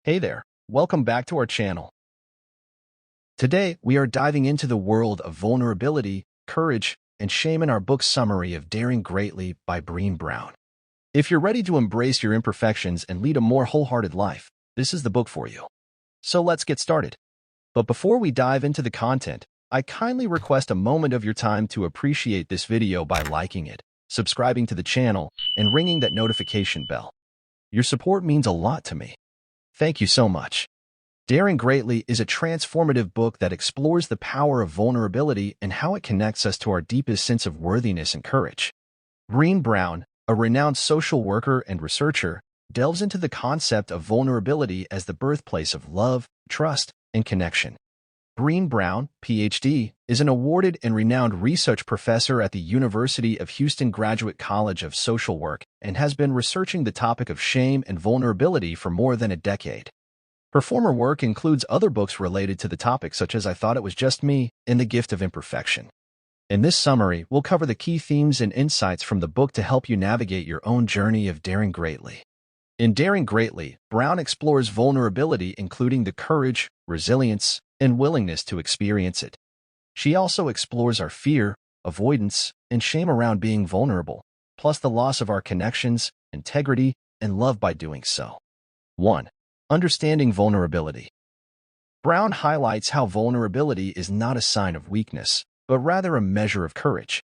Hey there, welcome back to our channel. Today, we are diving into the world of vulnerability, courage, and shame in our book summary of Daring Greatly by Brené Brown. If you're ready to embrace your imperfections and lead a more wholehearted life, this is the book for you. So let's get started. But before we dive into the content, I kindly request a moment of your time to appreciate this video by liking it, subscribing to the channel, and ringing that notification bell. Your support means a lot to me. Thank you so much. Daring Greatly is a transformative book that explores the power of vulnerability and how it connects us to our deepest sense of worthiness and courage. Brené Brown, a renowned social worker and researcher, delves into the concept of vulnerability as the birthplace of love, trust, and connection. Brené Brown, Ph.D., is an awarded and renowned research professor at the University of Houston Graduate College of Social Work and has been researching the topic of shame and vulnerability for more than a decade. Her former work includes other books related to the topic such as I Thought It Was Just Me and The Gift of Imperfection. In this summary, we'll cover the key themes and insights from the book to help you navigate your own journey of daring greatly. In Daring Greatly, Brown explores vulnerability including the courage, resilience, and willingness to experience it. She also explores our fear, avoidance, and shame around being vulnerable, plus the loss of our connections, integrity, and love by doing so. 1. Understanding vulnerability. Brown highlights how vulnerability is not a sign of weakness, but rather a measure of courage.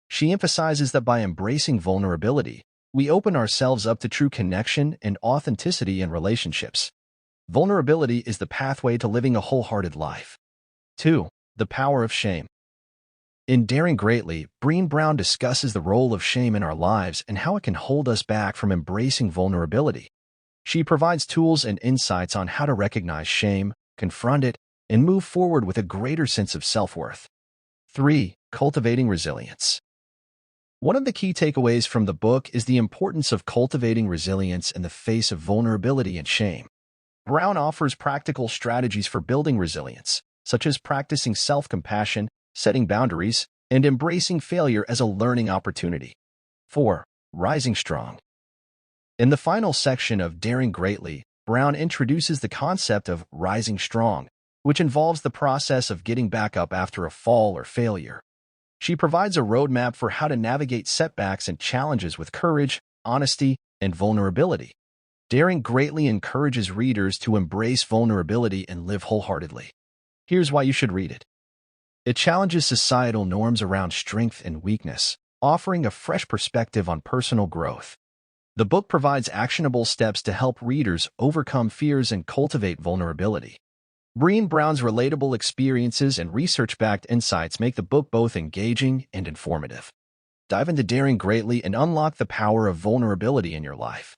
She emphasizes that by embracing vulnerability, we open ourselves up to true connection and authenticity in relationships. Vulnerability is the pathway to living a wholehearted life. 2. The power of shame. In Daring Greatly, Brené Brown discusses the role of shame in our lives and how it can hold us back from embracing vulnerability. She provides tools and insights on how to recognize shame, confront it, and move forward with a greater sense of self-worth. 3. Cultivating resilience. One of the key takeaways from the book is the importance of cultivating resilience in the face of vulnerability and shame. Brown offers practical strategies for building resilience, such as practicing self-compassion, setting boundaries, and embracing failure as a learning opportunity. 4. Rising strong. In the final section of Daring Greatly, Brown introduces the concept of rising strong, which involves the process of getting back up after a fall or failure. She provides a roadmap for how to navigate setbacks and challenges with courage, honesty, and vulnerability. Daring Greatly encourages readers to embrace vulnerability and live wholeheartedly. Here's why you should read it. It challenges societal norms around strength and weakness, offering a fresh perspective on personal growth. The book provides actionable steps to help readers overcome fears and cultivate vulnerability. Brené Brown's relatable experiences and research-backed insights make the book both engaging and informative. Dive into Daring Greatly and unlock the power of vulnerability in your life.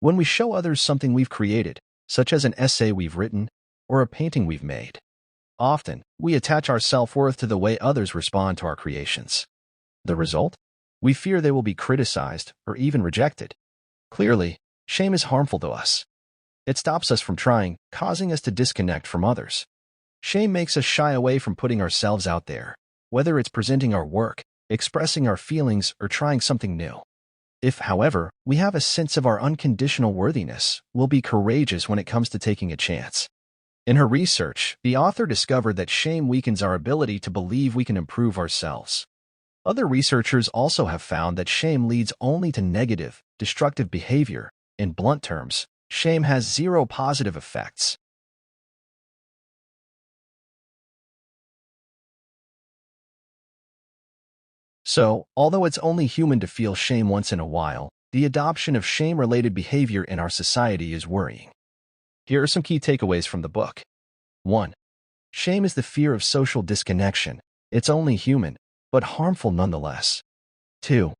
When we show others something we've created, such as an essay we've written or a painting we've made, often we attach our self-worth to the way others respond to our creations. The result? We fear they will be criticized or even rejected. Clearly, shame is harmful to us. It stops us from trying, causing us to disconnect from others. Shame makes us shy away from putting ourselves out there, whether it's presenting our work, expressing our feelings, or trying something new. If, however, we have a sense of our unconditional worthiness, we'll be courageous when it comes to taking a chance. In her research, the author discovered that shame weakens our ability to believe we can improve ourselves. Other researchers also have found that shame leads only to negative, destructive behavior. In blunt terms, shame has zero positive effects. So, although it's only human to feel shame once in a while, the adoption of shame-related behavior in our society is worrying. Here are some key takeaways from the book. 1. Shame is the fear of social disconnection. It's only human, but harmful nonetheless. 2.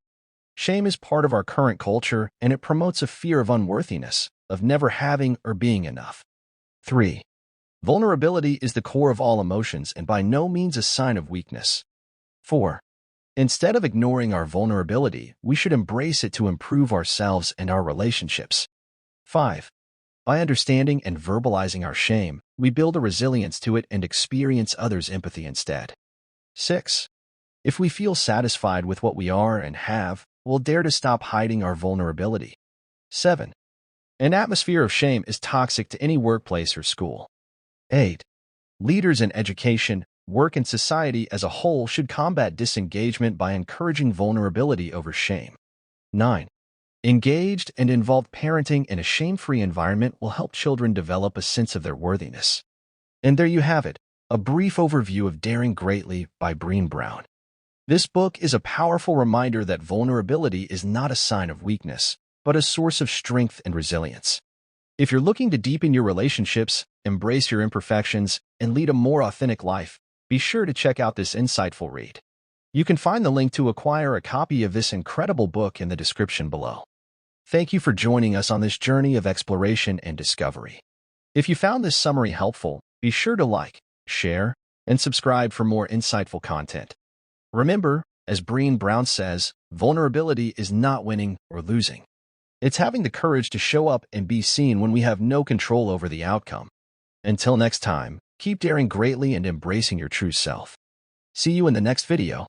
Shame is part of our current culture, and it promotes a fear of unworthiness, of never having or being enough. 3. Vulnerability is the core of all emotions and by no means a sign of weakness. 4. Instead of ignoring our vulnerability, we should embrace it to improve ourselves and our relationships. 5. By understanding and verbalizing our shame, we build a resilience to it and experience others' empathy instead. 6. If we feel satisfied with what we are and have, we'll dare to stop hiding our vulnerability. 7. An atmosphere of shame is toxic to any workplace or school. 8. Leaders in education, work, and society as a whole should combat disengagement by encouraging vulnerability over shame. 9. Engaged and involved parenting in a shame-free environment will help children develop a sense of their worthiness. And there you have it, a brief overview of Daring Greatly by Brené Brown. This book is a powerful reminder that vulnerability is not a sign of weakness, but a source of strength and resilience. If you're looking to deepen your relationships, embrace your imperfections, and lead a more authentic life, be sure to check out this insightful read. You can find the link to acquire a copy of this incredible book in the description below. Thank you for joining us on this journey of exploration and discovery. If you found this summary helpful, be sure to like, share, and subscribe for more insightful content. Remember, as Brené Brown says, vulnerability is not winning or losing. It's having the courage to show up and be seen when we have no control over the outcome. Until next time, keep daring greatly and embracing your true self. See you in the next video.